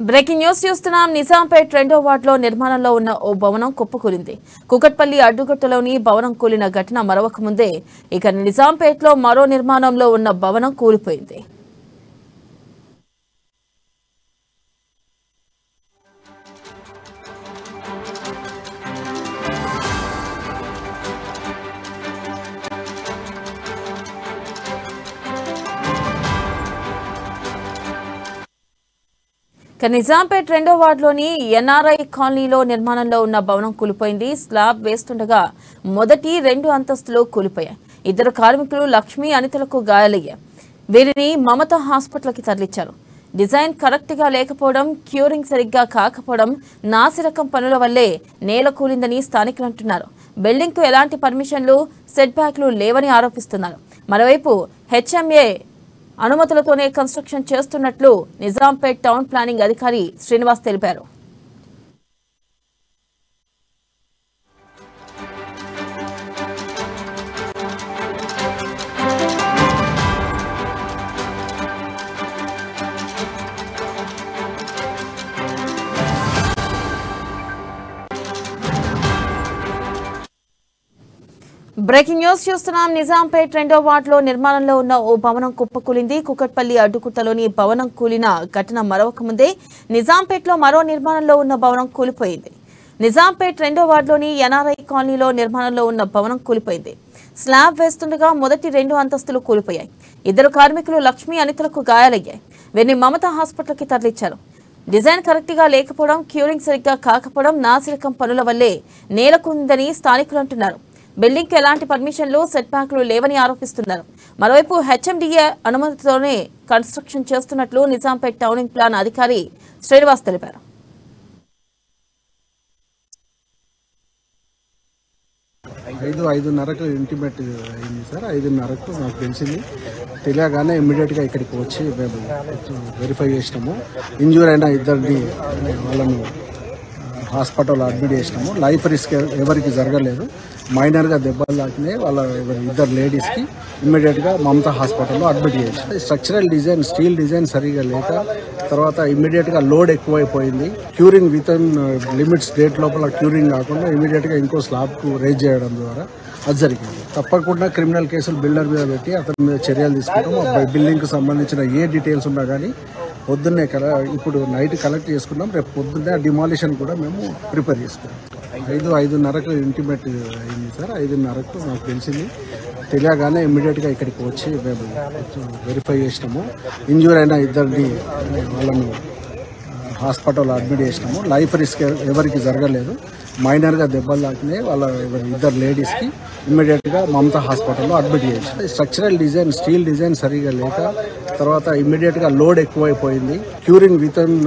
Breaking news చూస్తున్నాం. నిజాంపేట్ 2వ వార్డులో నిర్మాణంలో ఉన్న ఓ భవనం కుప్పకూలింది. కుకట్పల్లి అడ్డుగట్టులోని భవనం కూలిన ఘటన మరొక ముందే ఇక నిజాంపేట్లో మరో నిర్మాణంలో ఉన్న భవనం కూలిపోయింది. నిజాంపేట్ 2వ వార్డులోని ఎన్ఆర్ఐ కాలనీలో నిర్మాణంలో ఉన్న భవనం కూలిపోయింది. స్లాబ్ వేస్తుండగా మొదటి 2 అంతస్తులు కూలిపోయాయి. 2 కార్మికులు లక్ష్మి, అనితలకు గాయాలయ్యాయి. వీరిని మమతా హాస్పిటల్కి తరలించారు. డిజైన్ కరెక్ట్ గా లేకపోవడం, క్యూరింగ్ సరిగ్గా కాకపోవడం, నాసిరకం పనుల వల్లే నేల కూలిందని స్థానికులు అంటున్నారు. బిల్డింగ్ కు ఎలాంటి పర్మిషన్లు, సెట్ బ్యాక్లు లేవని ఆరోపిస్తున్నారు. మరోవైపు హెచ్ఎంఏ అనుమతులతోనే కన్స్ట్రక్షన్ చేస్తున్నట్లు నిజాంపేట్ టౌన్ ప్లానింగ్ అధికారి శ్రీనివాస్ తెలిపారు. బ్రేకింగ్ న్యూస్ చూస్తున్నాం. నిజాంపేట్ 2వ వార్డులో నిర్మాణంలో ఉన్న ఓ భవనం కుప్పకూలింది. కుకట్పల్లి అడ్డుకుట్టలోని భవనం కూలిన ఘటన మరొక ముందే నిజాంపేట్లో మరో నిర్మాణంలో ఉన్న భవనం కూలిపోయింది. నిజాంపేట్ 2వ వార్డులోని ఎన్ఆర్ఐ కాలనీలో నిర్మాణంలో ఉన్న భవనం కూలిపోయింది. స్లాబ్ వేస్తుండగా మొదటి 2 అంతస్తులు కూలిపోయాయి. 2 కార్మికులు లక్ష్మి, అనితలకు గాయాలయ్యాయి. వీరిని మమతా హాస్పిటల్కి తరలించారు. డిజైన్ కరెక్ట్ గా లేకపోవడం, క్యూరింగ్ సరిగ్గా కాకపోవడం, నాసిరకం పనుల వల్లే నేల కూలిందని స్థానికులు అంటున్నారు. బిల్డింగ్ కు ఎలాంటి పర్మిషన్లు, సెట్ బ్యాక్లు లేవని ఆరోపిస్తున్నారు. మరోవైపు హెచ్ఎండిఏ అనుమతితోనే కన్స్ట్రక్షన్ చేస్తున్నట్లు నిజాంపేట్ టౌనింగ్ ప్లాన్ అధికారి శ్రీనివాస్ తెలిపారు. ఐదున్నరకు ఇంటిమేట్ అయింది సార్. 5:30కు నాకు తెలియగానే ఇమ్మీడియట్గా ఇక్కడికి వచ్చి మేము వెరిఫై చేసినాము. ఇంజూర్ అయిన 2 వాళ్ళను హాస్పిటల్లో అడ్మిట్ చేసినాము. లైఫ్ రిస్క్ ఎవరికి జరగలేదు. మైనర్గా దెబ్బలు తాకినాయి. వాళ్ళ 2 లేడీస్కి ఇమ్మీడియట్గా మమతా హాస్పిటల్లో అడ్మిట్ చేసాం. స్ట్రక్చరల్ డిజైన్, స్టీల్ డిజైన్ సరిగా లేక తర్వాత ఇమ్మీడియట్గా లోడ్ ఎక్కువైపోయింది. Curing with in limits date లోపల క్యూరింగ్ కాకుండా ఇమ్మీడియట్గా ఇంకో స్లాబ్కు రేజ్ చేయడం ద్వారా అది జరిగింది. తప్పకుండా క్రిమినల్ కేసులు బిల్డర్ మీద పెట్టి అతని మీద చర్యలు తీసుకుంటాం. బిల్డింగ్కి సంబంధించిన ఏ డీటెయిల్స్ ఉన్నా కానీ పొద్దున్నే ఇప్పుడు నైట్ కలెక్ట్ చేసుకున్నాం. రేపు పొద్దున్నే డిమాలిషన్ కూడా మేము ప్రిపేర్ చేసుకున్నాం. 5:30కు ఇంటిమేట్ అయింది సార్. 5:30కు నాకు తెలియగానే ఇమ్మీడియట్గా ఇక్కడికి వచ్చి మేము వెరిఫై చేసినాము. ఇంజూర్ అయిన 2 వాళ్ళను హాస్పిటల్లో అడ్మిట్ చేసినాము. లైఫ్ రిస్క్ ఎవరికి జరగలేదు. మైనర్గా దెబ్బలు తాకినాయి. వాళ్ళ 2 లేడీస్కి ఇమ్మీడియట్గా మమతా హాస్పిటల్లో అడ్మిట్ చేసాం. స్ట్రక్చరల్ డిజైన్, స్టీల్ డిజైన్ సరిగా లేక తర్వాత ఇమ్మీడియట్గా లోడ్ ఎక్కువైపోయింది. Curing with in